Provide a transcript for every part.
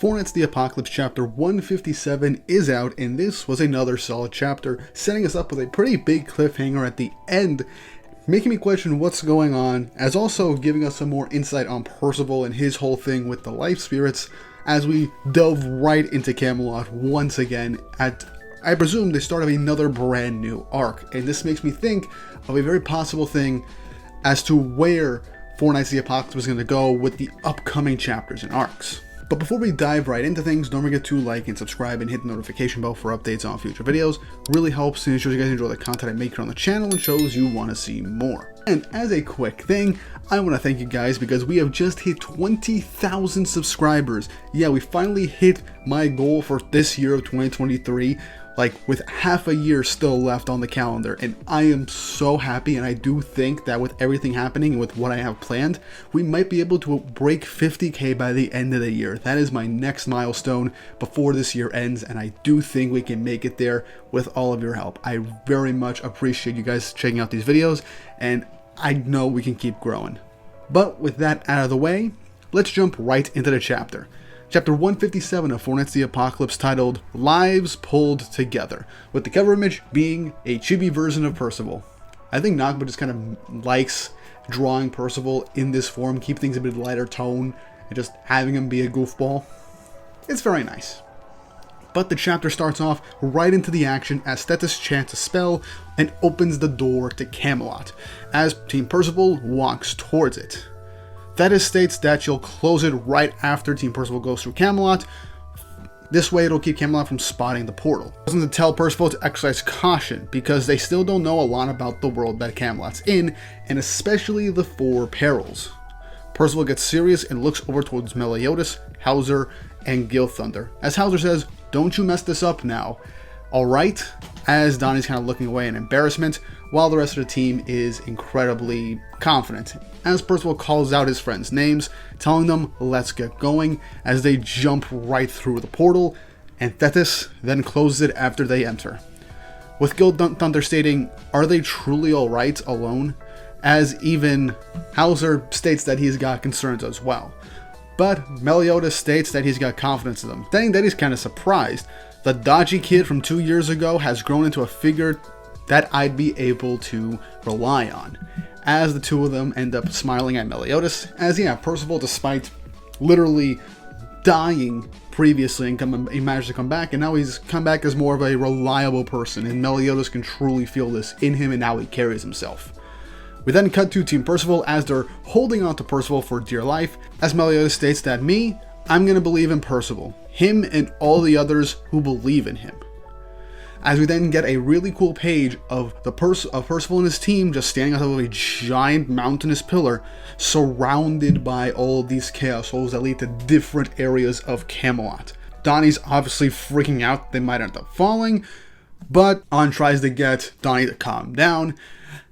Four Nights of the Apocalypse chapter 157 is out, and this was another solid chapter, setting us up with a pretty big cliffhanger at the end, making me question what's going on, as also giving us some more insight on Percival and his whole thing with the life spirits, as we delve right into Camelot once again at, I presume, the start of another brand new arc. And this makes me think of a very possible thing as to where Four Nights of the Apocalypse is going to go with the upcoming chapters and arcs. But before we dive right into things, don't forget to like and subscribe and hit the notification bell for updates on future videos. Really helps and ensures you guys enjoy the content I make here on the channel and shows you want to see more. And as a quick thing, I want to thank you guys because we have just hit 20,000 subscribers. Yeah, we finally hit my goal for this year of 2023. Like, with half a year still left on the calendar, and I am so happy, and I do think that with everything happening, with what I have planned, we might be able to break 50k by the end of the year. That is my next milestone before this year ends, and I do think we can make it there with all of your help. I very much appreciate you guys checking out these videos, and I know we can keep growing. But with that out of the way, let's jump right into the chapter. Chapter 157 of Four Nights of the Apocalypse, titled Lives Pulled Together, with the cover image being a chibi version of Percival. I think Nakba just kind of likes drawing Percival in this form, keep things a bit lighter tone, and just having him be a goofball. It's very nice. But the chapter starts off right into the action as Thetis chants a spell and opens the door to Camelot, as Team Percival walks towards it. Thetis states that she'll close it right after Team Percival goes through Camelot. This way it'll keep Camelot from spotting the portal. It doesn't tell Percival to exercise caution because they still don't know a lot about the world that Camelot's in, and especially the four perils. Percival gets serious and looks over towards Meliodas, Hauser, and Gilthunder, as Hauser says, "Don't you mess this up now. Alright?" As Donnie's kind of looking away in embarrassment, while the rest of the team is incredibly confident, as Percival calls out his friends' names, telling them let's get going, as they jump right through the portal, and Thetis then closes it after they enter. With Gilthunder stating, "Are they truly alright alone?" as even Hauser states that he's got concerns as well. But Meliodas states that he's got confidence in them, saying that he's kind of surprised. The dodgy kid from 2 years ago has grown into a figure that I'd be able to rely on. As the two of them end up smiling at Meliodas, as Percival, despite literally dying previously and he managed to come back, and now he's come back as more of a reliable person, and Meliodas can truly feel this in him and how he carries himself. We then cut to Team Percival as they're holding on to Percival for dear life, as Meliodas states that I'm gonna believe in Percival, him and all the others who believe in him. As we then get a really cool page of Percival and his team just standing on top of a giant mountainous pillar, surrounded by all of these chaos souls that lead to different areas of Camelot. Donnie's obviously freaking out they might end up falling, but An tries to get Donnie to calm down,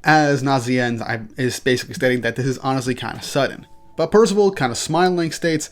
as Nazian is basically stating that this is honestly kind of sudden. But Percival, kind of smiling, states,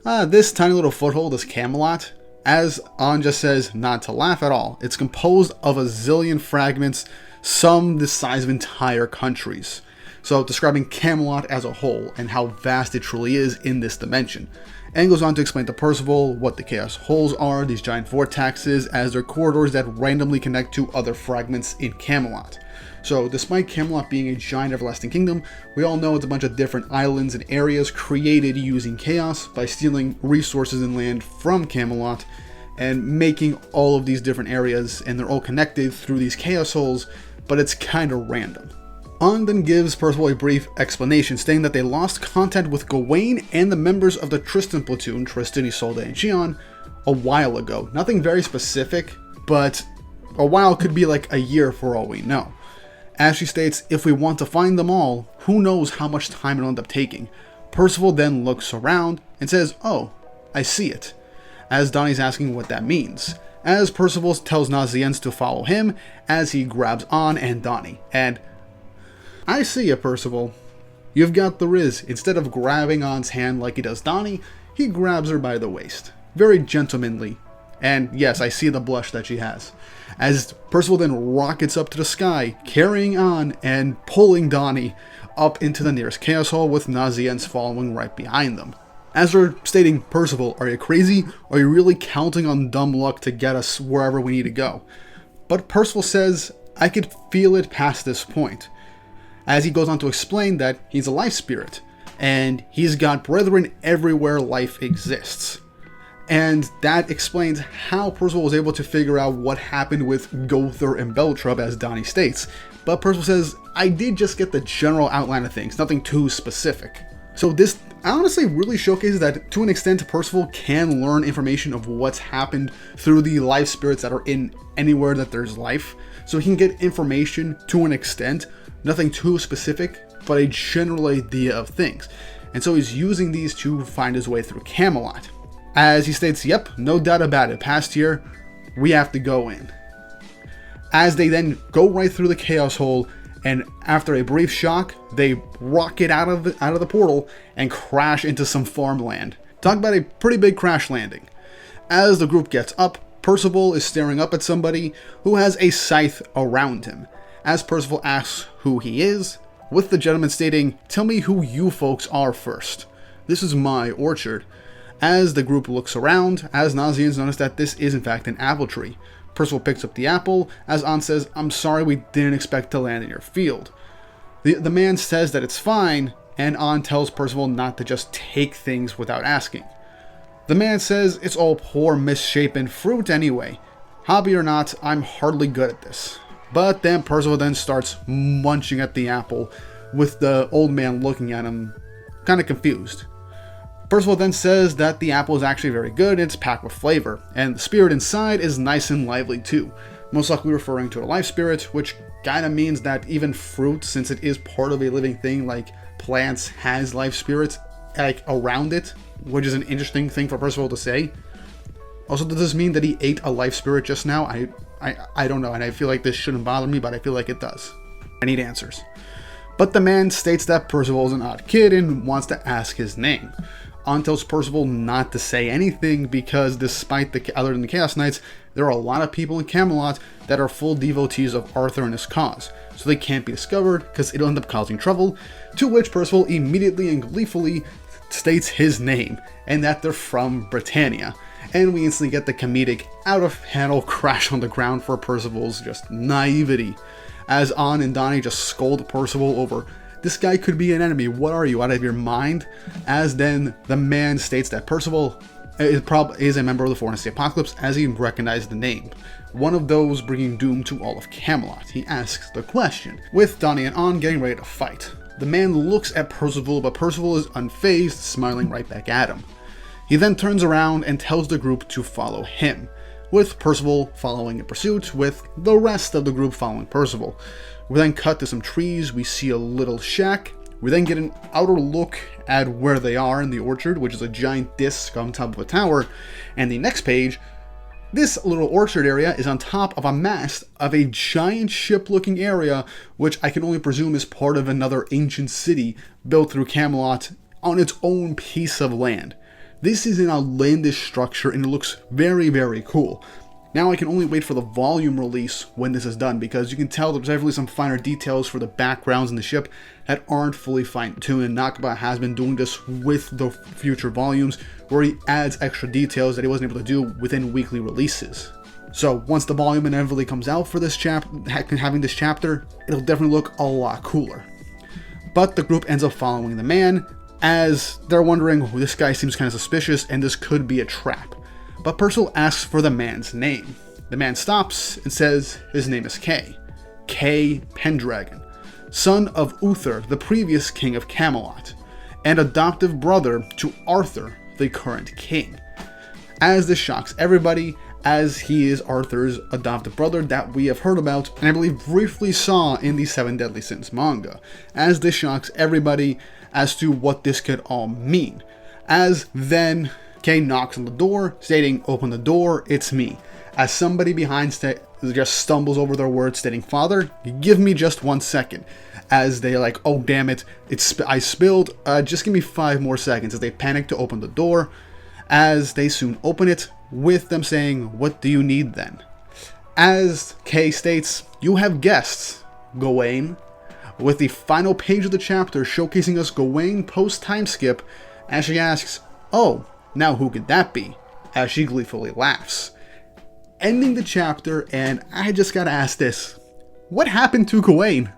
this tiny little foothold is Camelot, as An just says not to laugh at all. It's composed of a zillion fragments, some the size of entire countries. So describing Camelot as a whole and how vast it truly is in this dimension. And goes on to explain to Percival what the chaos holes are, these giant vortexes, as they're corridors that randomly connect to other fragments in Camelot. So despite Camelot being a giant everlasting kingdom, we all know it's a bunch of different islands and areas created using chaos by stealing resources and land from Camelot and making all of these different areas, and they're all connected through these chaos holes, but it's kind of random. An then gives Percival a brief explanation, stating that they lost contact with Gawain and the members of the Tristan platoon, Tristan, Isolde, and Xion, a while ago. Nothing very specific, but a while could be like a year for all we know. As she states, if we want to find them all, who knows how much time it'll end up taking. Percival then looks around and says, "Oh, I see it," as Donnie's asking what that means, as Percival tells Nazienz to follow him as he grabs An and Donnie. And I see ya, Percival. You've got the riz. Instead of grabbing An's hand like he does Donnie, he grabs her by the waist. Very gentlemanly. And yes, I see the blush that she has. As Percival then rockets up to the sky, carrying An and pulling Donnie up into the nearest chaos hole, with Nazienz following right behind them. As they're stating, Percival, are you crazy? Are you really counting on dumb luck to get us wherever we need to go? But Percival says, I could feel it past this point. As he goes on to explain that he's a life spirit, and he's got brethren everywhere life exists. And that explains how Percival was able to figure out what happened with Gother and Beltrub, as Donnie states. But Percival says, I did just get the general outline of things, nothing too specific. So this honestly really showcases that, to an extent, Percival can learn information of what's happened through the life spirits that are in anywhere that there's life. So he can get information to an extent, nothing too specific, but a general idea of things. And so he's using these to find his way through Camelot. As he states, yep, no doubt about it, past here, we have to go in. As they then go right through the Chaos Hole, and after a brief shock, they rocket out of the portal and crash into some farmland. Talk about a pretty big crash landing. As the group gets up, Percival is staring up at somebody who has a scythe around him. As Percival asks who he is, with the gentleman stating, tell me who you folks are first. This is my orchard. As the group looks around, as Nazians notice that this is in fact an apple tree. Percival picks up the apple, as An says, I'm sorry we didn't expect to land in your field. The man says that it's fine, and An tells Percival not to just take things without asking. The man says it's all poor misshapen fruit anyway. Hobby or not, I'm hardly good at this. But then Percival then starts munching at the apple, with the old man looking at him, kind of confused. Percival then says that the apple is actually very good, it's packed with flavor, and the spirit inside is nice and lively too, most likely referring to a life spirit, which kinda means that even fruit, since it is part of a living thing like plants, has life spirits like around it, which is an interesting thing for Percival to say. Also, does this mean that he ate a life spirit just now? I don't know, and I feel like this shouldn't bother me, but I feel like it does. I need answers. But the man states that Percival is an odd kid and wants to ask his name. An tells Percival not to say anything because despite other than the Chaos Knights, there are a lot of people in Camelot that are full devotees of Arthur and his cause, so they can't be discovered because it'll end up causing trouble, to which Percival immediately and gleefully states his name, and that they're from Britannia. And we instantly get the comedic out-of-handle crash on the ground for Percival's just naivety, as An and Donnie just scold Percival over, this guy could be an enemy, what are you, out of your mind? As then the man states that Percival is a member of the Fortress of the Apocalypse, as he recognized the name. One of those bringing doom to all of Camelot. He asks the question, with Donnie and An getting ready to fight. The man looks at Percival, but Percival is unfazed, smiling right back at him. He then turns around and tells the group to follow him, with Percival following in pursuit, with the rest of the group following Percival. We then cut to some trees, we see a little shack, we then get an outer look at where they are in the orchard, which is a giant disc on top of a tower, and the next page, this little orchard area is on top of a mast of a giant ship-looking area, which I can only presume is part of another ancient city built through Camelot on its own piece of land. This is an outlandish structure and it looks very, very cool. Now I can only wait for the volume release when this is done, because you can tell there's definitely some finer details for the backgrounds in the ship that aren't fully fine-tuned, and Nakaba has been doing this with the future volumes, where he adds extra details that he wasn't able to do within weekly releases. So once the volume inevitably comes out for this having this chapter, it'll definitely look a lot cooler. But the group ends up following the man, as they're wondering, this guy seems kind of suspicious and this could be a trap. But Percival asks for the man's name. The man stops and says his name is Kay Pendragon, son of Uther, the previous king of Camelot, and adoptive brother to Arthur, the current king. As this shocks everybody, as he is Arthur's adoptive brother that we have heard about, and I believe briefly saw in the Seven Deadly Sins manga, as this shocks everybody as to what this could all mean. As then Kay knocks on the door, stating, open the door, it's me. As somebody behind just stumbles over their words, stating, Father, give me just 1 second. As they're like, oh damn it, I spilled, just give me 5 more seconds. As they panic to open the door, as they soon open it, with them saying, what do you need then? As Kay states, you have guests, Gawain, with the final page of the chapter showcasing us Gawain post-time skip, as she asks, Oh, now who could that be? As she gleefully laughs. Ending the chapter, and I just gotta ask this. What happened to Gawain?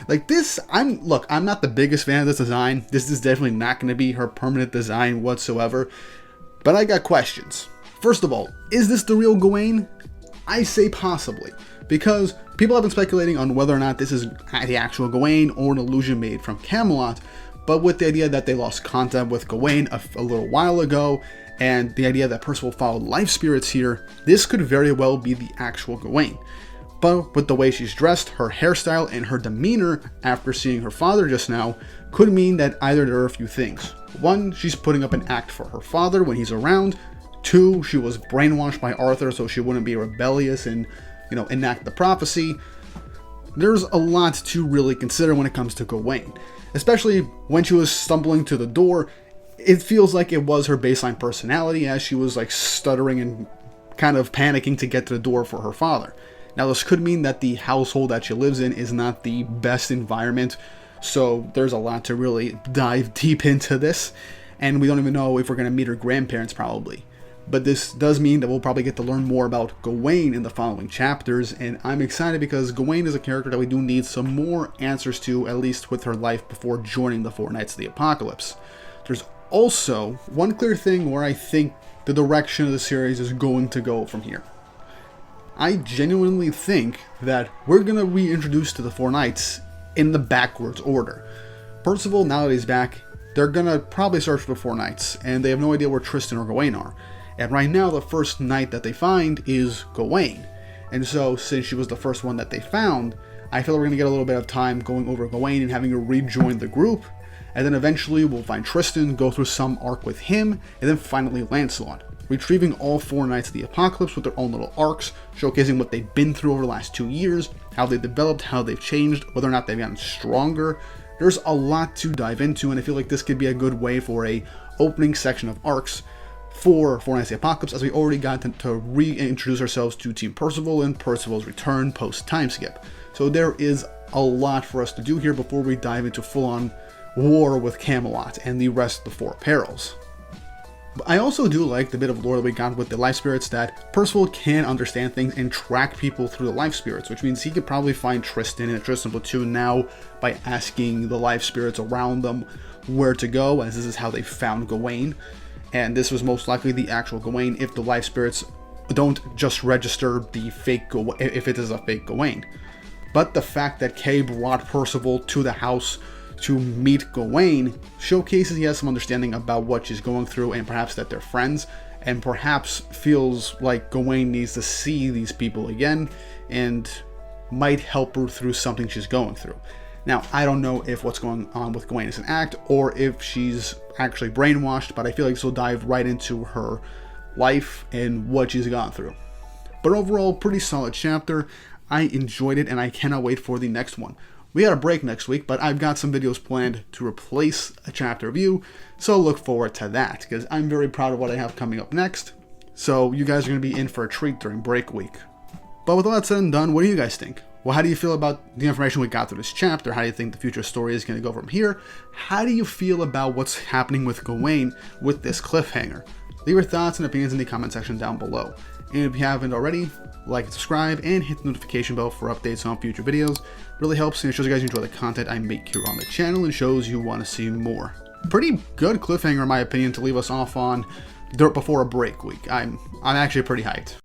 Like this, I'm not the biggest fan of this design. This is definitely not going to be her permanent design whatsoever. But I got questions. First of all, is this the real Gawain? I say possibly, because people have been speculating on whether or not this is the actual Gawain or an illusion made from Camelot. But with the idea that they lost contact with Gawain a little while ago, and the idea that Percival followed life spirits here, this could very well be the actual Gawain. But with the way she's dressed, her hairstyle, and her demeanor after seeing her father just now, could mean that either there are a few things. One, she's putting up an act for her father when he's around. Two, she was brainwashed by Arthur so she wouldn't be rebellious and, enact the prophecy. There's a lot to really consider when it comes to Gawain. Especially when she was stumbling to the door, it feels like it was her baseline personality as she was like stuttering and kind of panicking to get to the door for her father. Now this could mean that the household that she lives in is not the best environment, so there's a lot to really dive deep into this, and we don't even know if we're going to meet her grandparents probably. But this does mean that we'll probably get to learn more about Gawain in the following chapters, and I'm excited because Gawain is a character that we do need some more answers to, at least with her life before joining the Four Knights of the Apocalypse. There's also one clear thing where I think the direction of the series is going to go from here. I genuinely think that we're going to reintroduce to the Four Knights in the backwards order. Percival, now that he's back, they're going to probably search for the Four Knights, and they have no idea where Tristan or Gawain are. And right now, the first knight that they find is Gawain. And so, since she was the first one that they found, I feel like we're going to get a little bit of time going over Gawain and having her rejoin the group. And then eventually, we'll find Tristan, go through some arc with him, and then finally Lancelot. Retrieving all four Knights of the Apocalypse with their own little arcs, showcasing what they've been through over the last 2 years, how they've developed, how they've changed, whether or not they've gotten stronger. There's a lot to dive into, and I feel like this could be a good way for a opening section of arcs for Four Knights of the Apocalypse, as we already got to reintroduce ourselves to Team Percival and Percival's return post-time skip. So there is a lot for us to do here before we dive into full-on war with Camelot and the rest of the Four Perils. But I also do like the bit of lore that we got with the life spirits, that Percival can understand things and track people through the life spirits, which means he could probably find Tristan and Tristan platoon now by asking the life spirits around them where to go, as this is how they found Gawain. And this was most likely the actual Gawain if the life spirits don't just register the fake Gawain, if it is a fake Gawain. But the fact that Kay brought Percival to the house to meet Gawain showcases he has some understanding about what she's going through, and perhaps that they're friends, and perhaps feels like Gawain needs to see these people again and might help her through something she's going through. Now, I don't know if what's going on with Gawain is an act or if she's actually brainwashed, but I feel like this will dive right into her life and what she's gone through. But overall, pretty solid chapter. I enjoyed it and I cannot wait for the next one. We got a break next week, but I've got some videos planned to replace a chapter review, so look forward to that, because I'm very proud of what I have coming up next. So you guys are going to be in for a treat during break week. But with all that said and done, what do you guys think? Well, how do you feel about the information we got through this chapter? How do you think the future story is going to go from here? How do you feel about what's happening with Gawain with this cliffhanger? Leave your thoughts and opinions in the comment section down below. And if you haven't already, like and subscribe and hit the notification bell for updates on future videos. Really helps, and it shows you guys enjoy the content I make here on the channel and shows you want to see more. Pretty good cliffhanger in my opinion to leave us off on before a break week. I'm actually pretty hyped.